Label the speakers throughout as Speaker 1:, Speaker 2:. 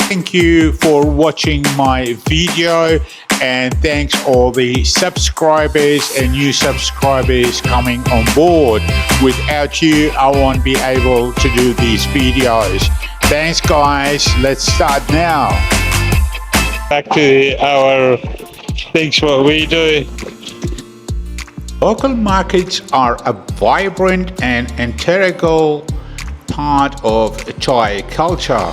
Speaker 1: Thank you for watching my video, and thanks all the subscribers and new subscribers coming on board. Without you, I won't be able to do these videos. Thanks guys, let's start now. Back to our things what we do. Local markets are a vibrant and integral part of Thai culture,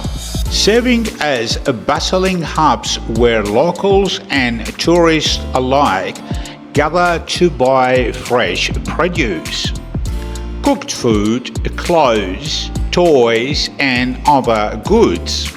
Speaker 1: serving as bustling hubs where locals and tourists alike gather to buy fresh produce, cooked food, clothes, toys, and other goods.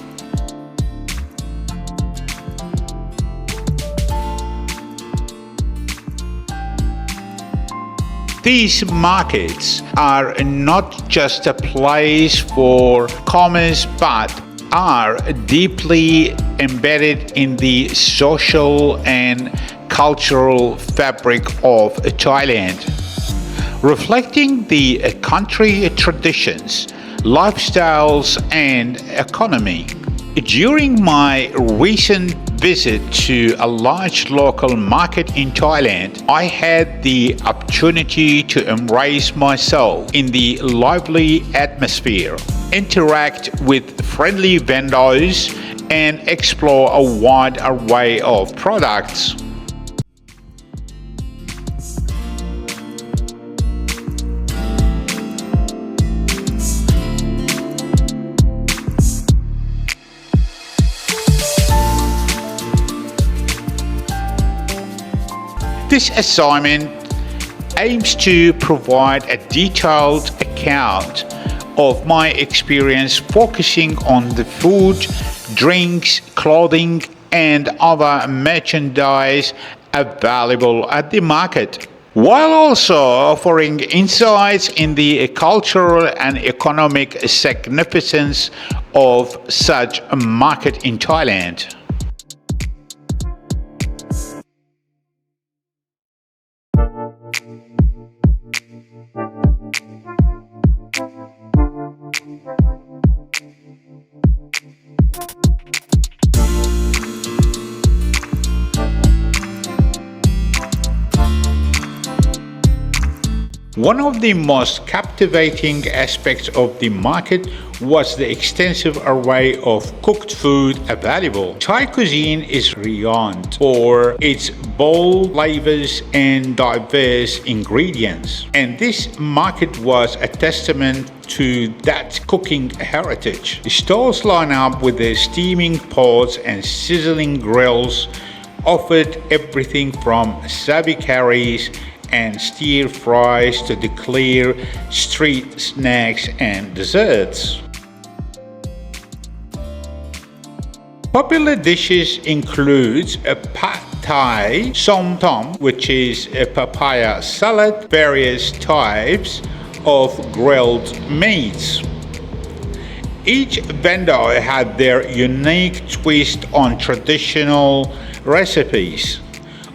Speaker 1: These markets are not just a place for commerce but are deeply embedded in the social and cultural fabric of Thailand, reflecting the country traditions, lifestyles, and economy. During my recent visit to a large local market in Thailand, I had the opportunity to immerse myself in the lively atmosphere, interact with friendly vendors, and explore a wide array of products. This assignment aims to provide a detailed account of my experience, focusing on the food, drinks, clothing, and other merchandise available at the market, while also offering insights in the cultural and economic significance of such a market in Thailand. One of the most captivating aspects of the market was the extensive array of cooked food available. Thai cuisine is renowned for its bold flavors and diverse ingredients, and this market was a testament to that cooking heritage. The stalls line up with their steaming pots and sizzling grills, offered everything from sabi curries and stir fries to the clear street snacks and desserts. Popular dishes include a pad thai, som tom, which is a papaya salad, various types of grilled meats. Each vendor had their unique twist on traditional recipes,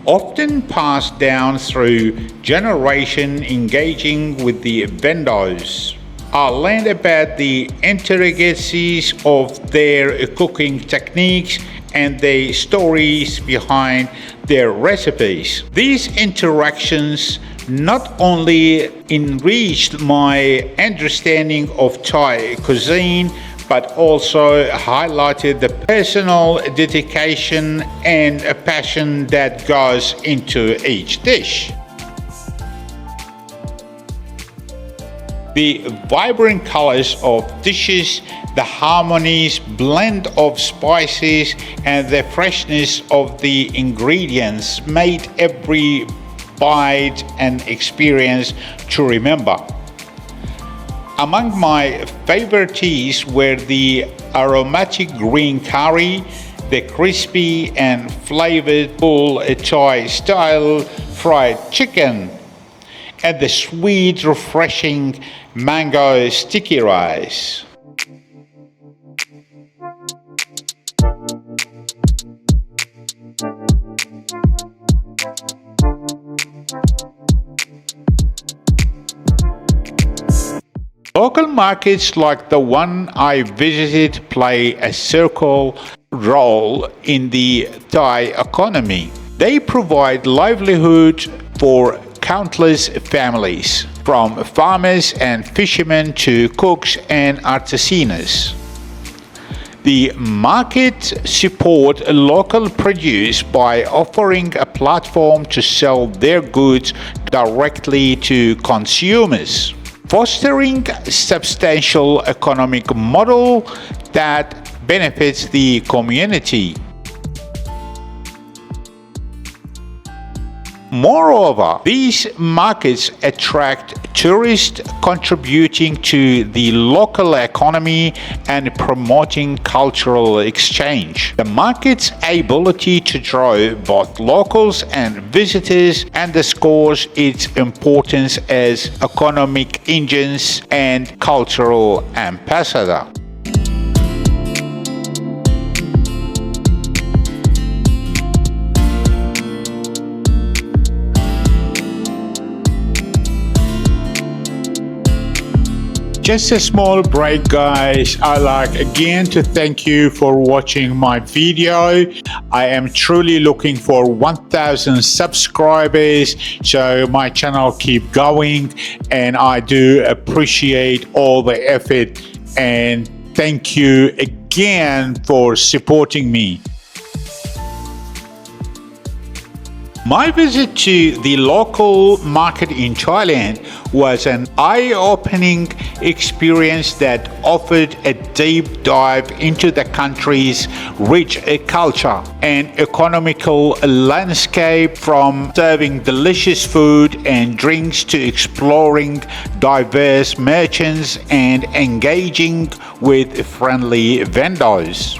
Speaker 1: often passed down through generation. Engaging with the vendors, I learned about the intricacies of their cooking techniques and the stories behind their recipes. These interactions not only enriched my understanding of Thai cuisine, but also highlighted the personal dedication and a passion that goes into each dish. The vibrant colors of dishes, the harmonious blend of spices, and the freshness of the ingredients made every bite an experience to remember. Among my favorites were the aromatic green curry, the crispy and flavorful Thai-style fried chicken, and the sweet, refreshing mango sticky rice. Local markets like the one I visited play a circle role in the Thai economy. They provide livelihood for countless families, from farmers and fishermen to cooks and artisans. The market support local produce by offering a platform to sell their goods directly to consumers, fostering a substantial economic model that benefits the community. Moreover, these markets attract tourists, contributing to the local economy and promoting cultural exchange. The market's ability to draw both locals and visitors underscores its importance as economic engines and cultural ambassador. Just a small break, guys. I like again to thank you for watching my video. I am truly looking for 1,000 subscribers so my channel keep going, and I do appreciate all the effort, and thank you again for supporting me. My visit to the local market in Thailand was an eye-opening experience that offered a deep dive into the country's rich culture and economical landscape, from serving delicious food and drinks to exploring diverse merchants and engaging with friendly vendors.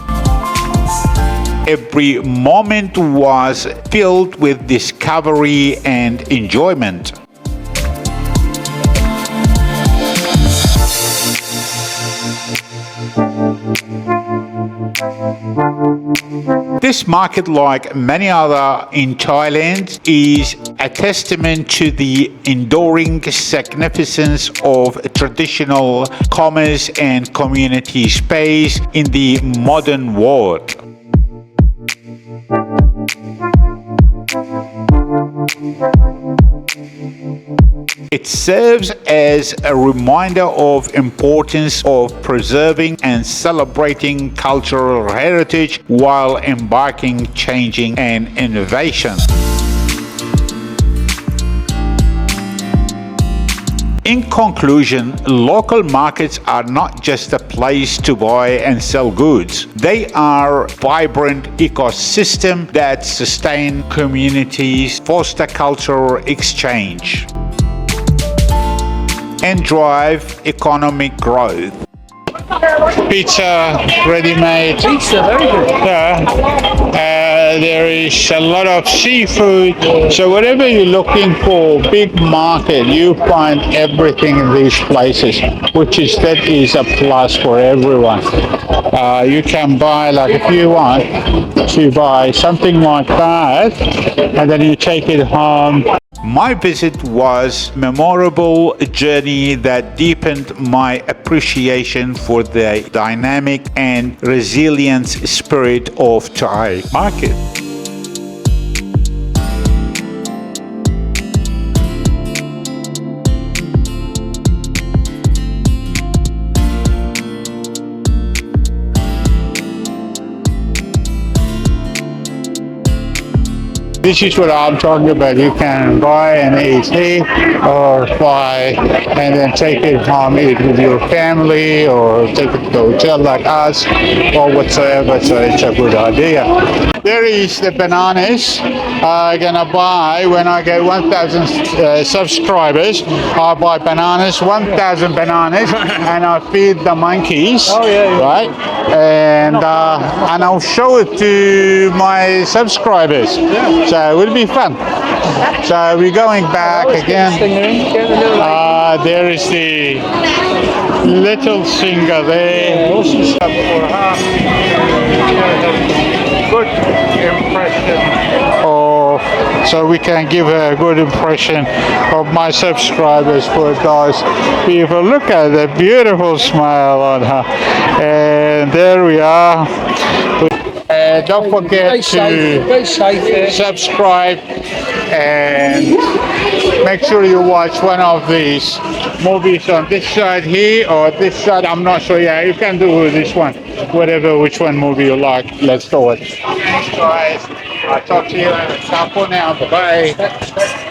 Speaker 1: Every moment was filled with discovery and enjoyment. This market, like many other in Thailand, is a testament to the enduring significance of traditional commerce and community space in the modern world. It serves as a reminder of importance of preserving and celebrating cultural heritage while embarking changing and innovation. In conclusion, local markets are not just a place to buy and sell goods. They are a vibrant ecosystem that sustain communities, foster cultural exchange, and drive economic growth. Pizza, ready-made.
Speaker 2: Pizza, very good.
Speaker 1: There is a lot of seafood. So whatever you're looking for, big market, you find everything in these places, which is a plus for everyone. You can buy, like if you want to buy something like that, and then you take it home. My visit was a memorable journey that deepened my appreciation for the dynamic and resilient spirit of Thai market. This is what I'm talking about. You can buy and eat here, or buy and then take it home, eat with your family, or take it to a hotel like us, or whatsoever. So it's a good idea. There is the bananas I'm gonna buy when I get 1,000 subscribers. I buy bananas, 1,000 bananas, and I feed the monkeys.
Speaker 2: Oh yeah.
Speaker 1: Right? And I'll show it to my subscribers. So it will be fun. So we're going back again. There is the little singer there. Good impression of so we can give a good impression of my subscribers for guys. People, look at the beautiful smile on her. And there we are. Don't forget to subscribe and make sure you watch one of these movies on this side here or this side. I'm not sure. Yeah, you can do this one, whatever, which one movie you like. Let's do it. Guys, I'll talk to you later. Ciao for now. Bye.